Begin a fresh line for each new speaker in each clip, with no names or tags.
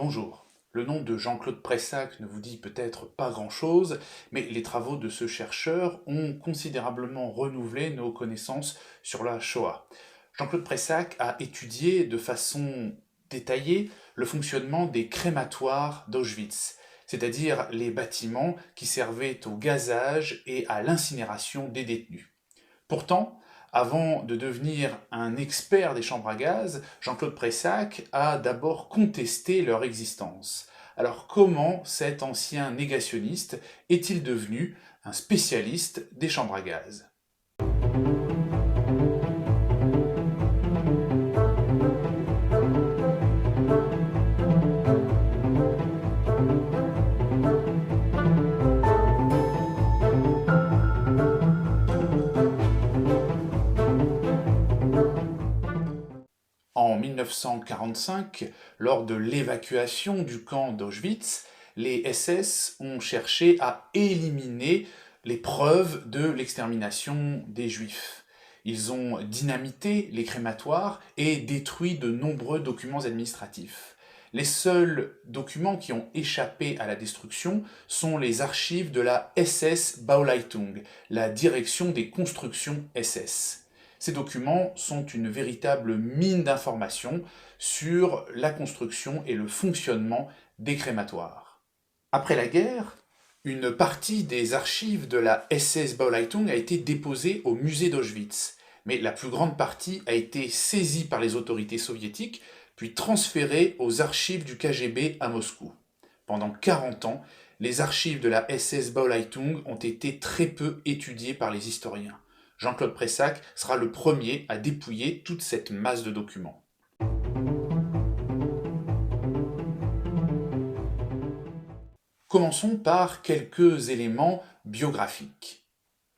Bonjour. Le nom de Jean-Claude Preissac ne vous dit peut-être pas grand-chose, mais les travaux de ce chercheur ont considérablement renouvelé nos connaissances sur la Shoah. Jean-Claude Preissac a étudié de façon détaillée le fonctionnement des crématoires d'Auschwitz, c'est-à-dire les bâtiments qui servaient au gazage et à l'incinération des détenus. Pourtant, avant de devenir un expert des chambres à gaz, Jean-Claude Preissac a d'abord contesté leur existence. Alors comment cet ancien négationniste est-il devenu un spécialiste des chambres à gaz? En 1945, lors de l'évacuation du camp d'Auschwitz, les SS ont cherché à éliminer les preuves de l'extermination des Juifs. Ils ont dynamité les crématoires et détruit de nombreux documents administratifs. Les seuls documents qui ont échappé à la destruction sont les archives de la SS Bauleitung, la direction des constructions SS. Ces documents sont une véritable mine d'informations sur la construction et le fonctionnement des crématoires. Après la guerre, une partie des archives de la SS Bauleitung a été déposée au musée d'Auschwitz, mais la plus grande partie a été saisie par les autorités soviétiques, puis transférée aux archives du KGB à Moscou. Pendant 40 ans, les archives de la SS Bauleitung ont été très peu étudiées par les historiens. Jean-Claude Preissac sera le premier à dépouiller toute cette masse de documents. Commençons par quelques éléments biographiques.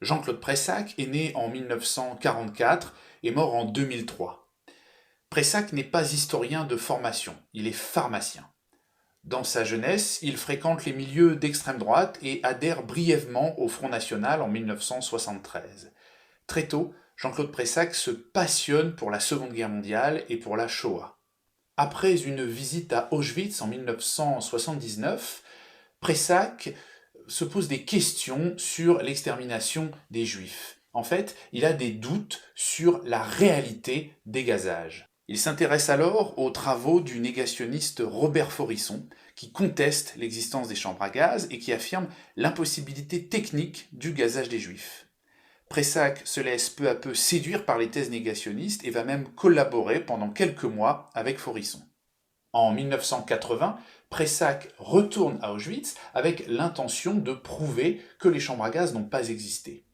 Jean-Claude Preissac est né en 1944 et mort en 2003. Preissac n'est pas historien de formation, il est pharmacien. Dans sa jeunesse, il fréquente les milieux d'extrême droite et adhère brièvement au Front National en 1973. Très tôt, Jean-Claude Preissac se passionne pour la Seconde Guerre mondiale et pour la Shoah. Après une visite à Auschwitz en 1979, Preissac se pose des questions sur l'extermination des Juifs. En fait, il a des doutes sur la réalité des gazages. Il s'intéresse alors aux travaux du négationniste Robert Faurisson, qui conteste l'existence des chambres à gaz et qui affirme l'impossibilité technique du gazage des Juifs. Preissac se laisse peu à peu séduire par les thèses négationnistes et va même collaborer pendant quelques mois avec Faurisson. En 1980, Preissac retourne à Auschwitz avec l'intention de prouver que les chambres à gaz n'ont pas existé.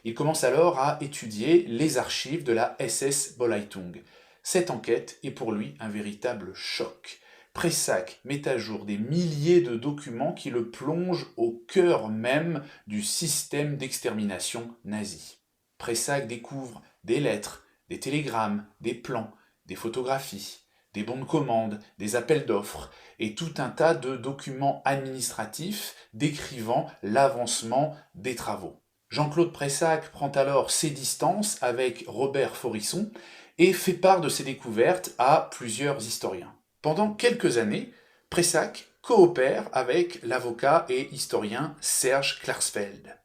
Il commence alors à étudier les archives de la SS Bauleitung. Cette enquête est pour lui un véritable choc. Preissac met à jour des milliers de documents qui le plongent au cœur même du système d'extermination nazi. Preissac découvre des lettres, des télégrammes, des plans, des photographies, des bons de commande, des appels d'offres et tout un tas de documents administratifs décrivant l'avancement des travaux. Jean-Claude Preissac prend alors ses distances avec Robert Faurisson et fait part de ses découvertes à plusieurs historiens. Pendant quelques années, Preissac coopère avec l'avocat et historien Serge Klarsfeld.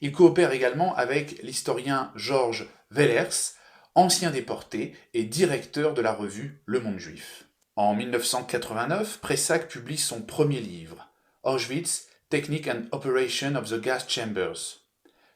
Il coopère également avec l'historien Georges Wellers, ancien déporté et directeur de la revue Le Monde Juif. En 1989, Preissac publie son premier livre, Auschwitz, Technique and Operation of the Gas Chambers.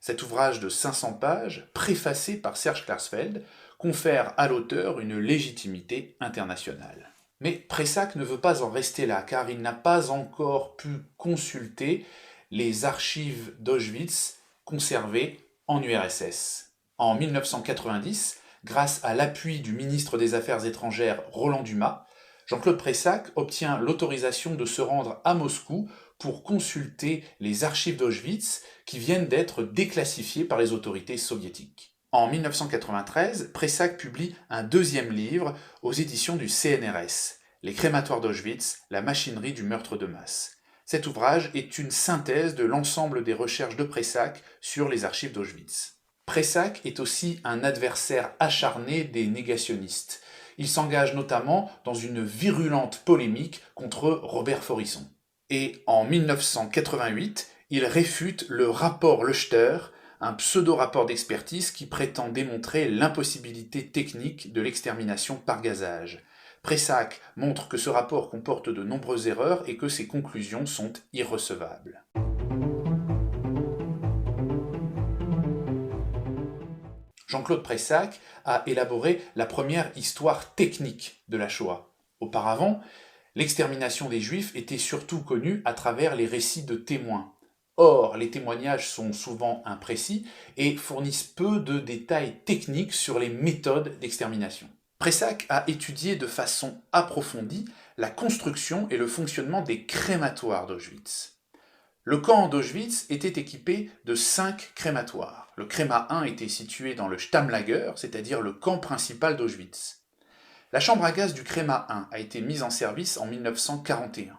Cet ouvrage de 500 pages, préfacé par Serge Klarsfeld, confère à l'auteur une légitimité internationale. Mais Preissac ne veut pas en rester là, car il n'a pas encore pu consulter les archives d'Auschwitz conservées en URSS. En 1990, grâce à l'appui du ministre des Affaires étrangères Roland Dumas, Jean-Claude Preissac obtient l'autorisation de se rendre à Moscou pour consulter les archives d'Auschwitz qui viennent d'être déclassifiées par les autorités soviétiques. En 1993, Preissac publie un deuxième livre aux éditions du CNRS, Les crématoires d'Auschwitz, la machinerie du meurtre de masse. Cet ouvrage est une synthèse de l'ensemble des recherches de Preissac sur les archives d'Auschwitz. Preissac est aussi un adversaire acharné des négationnistes. Il s'engage notamment dans une virulente polémique contre Robert Faurisson. Et en 1988, il réfute le rapport Leuchter, un pseudo-rapport d'expertise qui prétend démontrer l'impossibilité technique de l'extermination par gazage. Pressac montre que ce rapport comporte de nombreuses erreurs et que ses conclusions sont irrecevables. Jean-Claude Pressac a élaboré la première histoire technique de la Shoah. Auparavant, l'extermination des Juifs était surtout connue à travers les récits de témoins. Or, les témoignages sont souvent imprécis et fournissent peu de détails techniques sur les méthodes d'extermination. Pressac a étudié de façon approfondie la construction et le fonctionnement des crématoires d'Auschwitz. Le camp d'Auschwitz était équipé de 5 crématoires. Le créma 1 était situé dans le Stammlager, c'est-à-dire le camp principal d'Auschwitz. La chambre à gaz du créma 1 a été mise en service en 1941.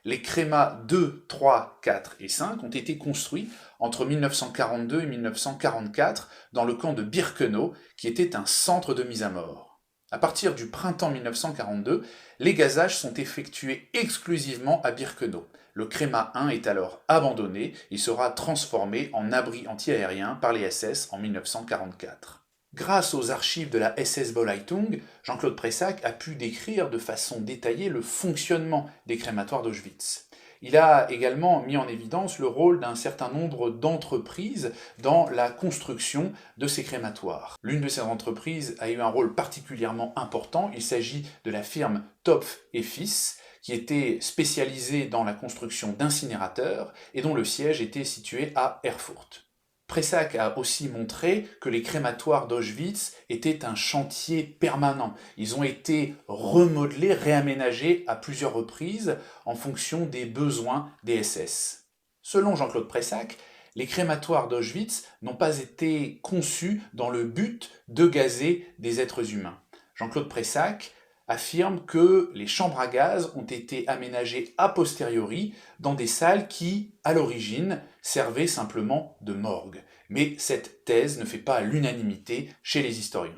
Les crémas 2, 3, 4 et 5 ont été construits entre 1942 et 1944 dans le camp de Birkenau, qui était un centre de mise à mort. À partir du printemps 1942, les gazages sont effectués exclusivement à Birkenau. Le créma 1 est alors abandonné et sera transformé en abri antiaérien par les SS en 1944. Grâce aux archives de la SS-Bolleitung, Jean-Claude Pressac a pu décrire de façon détaillée le fonctionnement des crématoires d'Auschwitz. Il a également mis en évidence le rôle d'un certain nombre d'entreprises dans la construction de ces crématoires. L'une de ces entreprises a eu un rôle particulièrement important, il s'agit de la firme Topf et Fils, qui était spécialisée dans la construction d'incinérateurs et dont le siège était situé à Erfurt. Pressac a aussi montré que les crématoires d'Auschwitz étaient un chantier permanent. Ils ont été remodelés, réaménagés à plusieurs reprises en fonction des besoins des SS. Selon Jean-Claude Pressac, les crématoires d'Auschwitz n'ont pas été conçus dans le but de gazer des êtres humains. Jean-Claude Pressac affirme que les chambres à gaz ont été aménagées a posteriori dans des salles qui, à l'origine, servaient simplement de morgue. Mais cette thèse ne fait pas l'unanimité chez les historiens.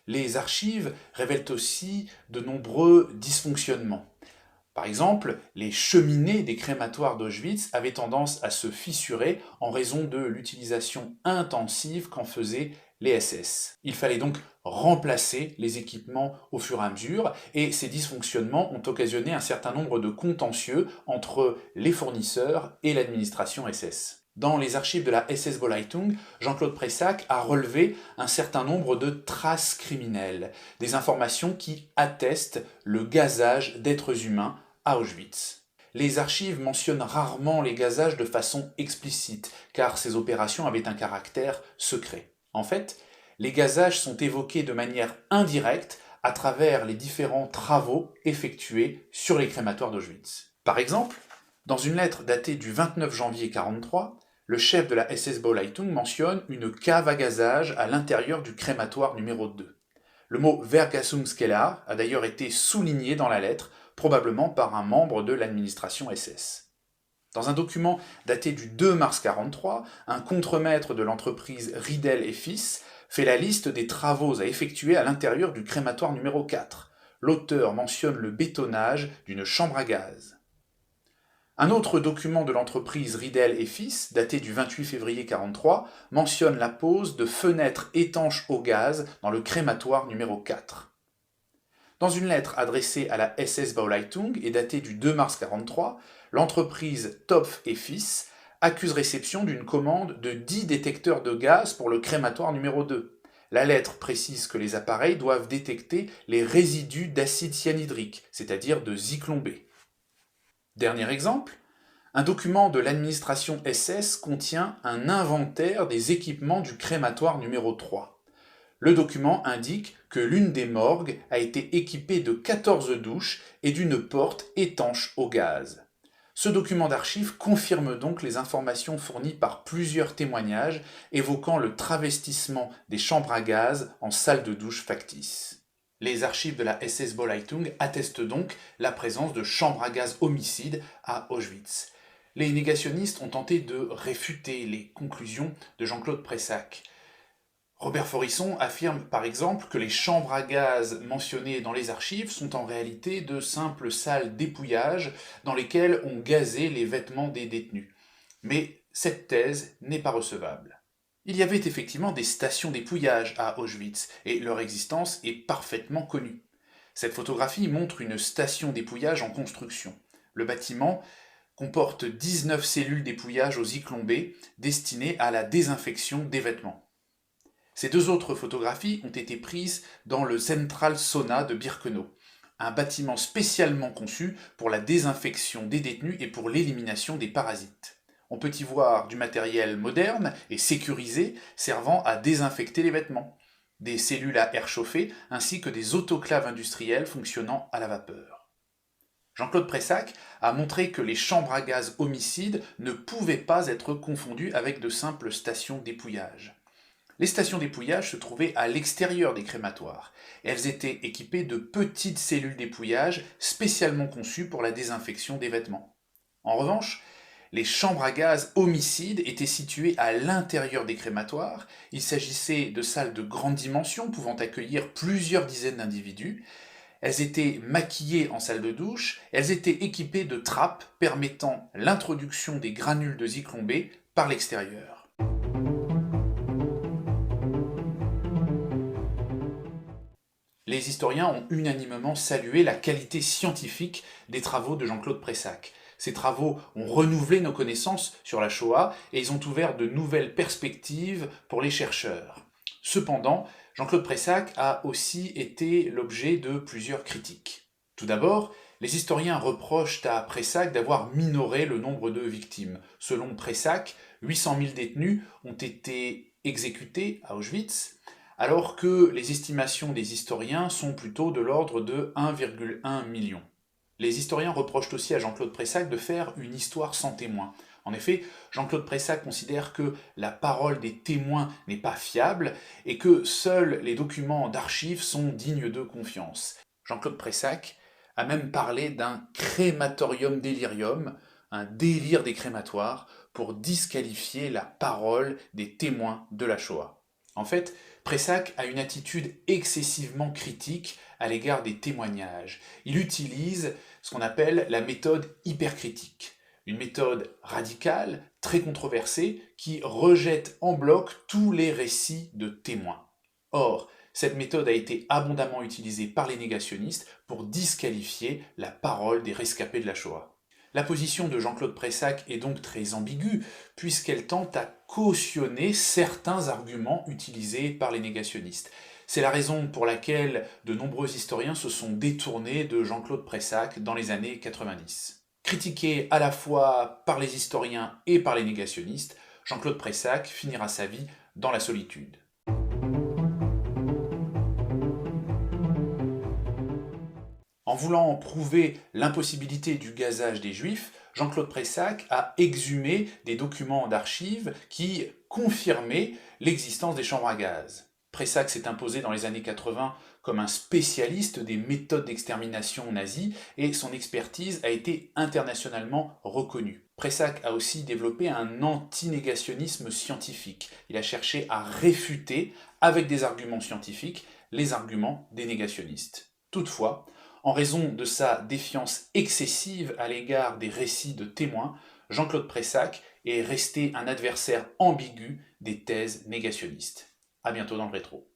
Les archives révèlent aussi de nombreux dysfonctionnements. Par exemple, les cheminées des crématoires d'Auschwitz avaient tendance à se fissurer en raison de l'utilisation intensive qu'en faisaient les SS. Il fallait donc remplacer les équipements au fur et à mesure, et ces dysfonctionnements ont occasionné un certain nombre de contentieux entre les fournisseurs et l'administration SS. Dans les archives de la SS-Bolleitung, Jean-Claude Pressac a relevé un certain nombre de traces criminelles, des informations qui attestent le gazage d'êtres humains à Auschwitz. Les archives mentionnent rarement les gazages de façon explicite, car ces opérations avaient un caractère secret. En fait, les gazages sont évoqués de manière indirecte à travers les différents travaux effectués sur les crématoires d'Auschwitz. Par exemple, dans une lettre datée du 29 janvier 1943, le chef de la SS-Bolleitung mentionne une cave à gazage à l'intérieur du crématoire numéro 2. Le mot Vergasungskeller a d'ailleurs été souligné dans la lettre, probablement par un membre de l'administration SS. Dans un document daté du 2 mars 1943, un contremaître de l'entreprise Riedel et Fils fait la liste des travaux à effectuer à l'intérieur du crématoire numéro 4. L'auteur mentionne le bétonnage d'une chambre à gaz. Un autre document de l'entreprise Riedel et Fils, daté du 28 février 1943, mentionne la pose de fenêtres étanches au gaz dans le crématoire numéro 4. Dans une lettre adressée à la SS-Bolleitung et datée du 2 mars 1943, l'entreprise Topf et Fils accuse réception d'une commande de 10 détecteurs de gaz pour le crématoire numéro 2. La lettre précise que les appareils doivent détecter les résidus d'acide cyanhydrique, c'est-à-dire de Zyklon B. Dernier exemple, un document de l'administration SS contient un inventaire des équipements du crématoire numéro 3. Le document indique que l'une des morgues a été équipée de 14 douches et d'une porte étanche au gaz. Ce document d'archives confirme donc les informations fournies par plusieurs témoignages évoquant le travestissement des chambres à gaz en salles de douche factices. Les archives de la SS-Bolleitung attestent donc la présence de chambres à gaz homicides à Auschwitz. Les négationnistes ont tenté de réfuter les conclusions de Jean-Claude Pressac. Robert Forisson affirme par exemple que les chambres à gaz mentionnées dans les archives sont en réalité de simples salles d'épouillage dans lesquelles on gazait les vêtements des détenus. Mais cette thèse n'est pas recevable. Il y avait effectivement des stations d'épouillage à Auschwitz, et leur existence est parfaitement connue. Cette photographie montre une station d'épouillage en construction. Le bâtiment comporte 19 cellules d'épouillage aux Zyklon B destinées à la désinfection des vêtements. Ces deux autres photographies ont été prises dans le Central Sauna de Birkenau, un bâtiment spécialement conçu pour la désinfection des détenus et pour l'élimination des parasites. On peut y voir du matériel moderne et sécurisé servant à désinfecter les vêtements, des cellules à air chauffé ainsi que des autoclaves industrielles fonctionnant à la vapeur. Jean-Claude Pressac a montré que les chambres à gaz homicides ne pouvaient pas être confondues avec de simples stations d'épouillage. Les stations d'épouillage se trouvaient à l'extérieur des crématoires. Elles étaient équipées de petites cellules d'épouillage spécialement conçues pour la désinfection des vêtements. En revanche, les chambres à gaz homicides étaient situées à l'intérieur des crématoires. Il s'agissait de salles de grande dimension pouvant accueillir plusieurs dizaines d'individus. Elles étaient maquillées en salle de douche. Elles étaient équipées de trappes permettant l'introduction des granules de Zyklon B par l'extérieur. Les historiens ont unanimement salué la qualité scientifique des travaux de Jean-Claude Pressac. Ces travaux ont renouvelé nos connaissances sur la Shoah et ils ont ouvert de nouvelles perspectives pour les chercheurs. Cependant, Jean-Claude Pressac a aussi été l'objet de plusieurs critiques. Tout d'abord, les historiens reprochent à Pressac d'avoir minoré le nombre de victimes. Selon Pressac, 800 000 détenus ont été exécutés à Auschwitz, alors que les estimations des historiens sont plutôt de l'ordre de 1,1 million. Les historiens reprochent aussi à Jean-Claude Pressac de faire une histoire sans témoins. En effet, Jean-Claude Pressac considère que la parole des témoins n'est pas fiable et que seuls les documents d'archives sont dignes de confiance. Jean-Claude Pressac a même parlé d'un crématorium délirium, un délire des crématoires, pour disqualifier la parole des témoins de la Shoah. En fait, Pressac a une attitude excessivement critique à l'égard des témoignages. Il utilise ce qu'on appelle la méthode hypercritique, une méthode radicale, très controversée, qui rejette en bloc tous les récits de témoins. Or, cette méthode a été abondamment utilisée par les négationnistes pour disqualifier la parole des rescapés de la Shoah. La position de Jean-Claude Pressac est donc très ambiguë, puisqu'elle tente à cautionner certains arguments utilisés par les négationnistes. C'est la raison pour laquelle de nombreux historiens se sont détournés de Jean-Claude Pressac dans les années 90. Critiqué à la fois par les historiens et par les négationnistes, Jean-Claude Pressac finira sa vie dans la solitude. En voulant prouver l'impossibilité du gazage des Juifs, Jean-Claude Pressac a exhumé des documents d'archives qui confirmaient l'existence des chambres à gaz. Pressac s'est imposé dans les années 80 comme un spécialiste des méthodes d'extermination nazies et son expertise a été internationalement reconnue. Pressac a aussi développé un antinégationnisme scientifique. Il a cherché à réfuter, avec des arguments scientifiques, les arguments des négationnistes. Toutefois, en raison de sa défiance excessive à l'égard des récits de témoins, Jean-Claude Pressac est resté un adversaire ambigu des thèses négationnistes. À bientôt dans le rétro.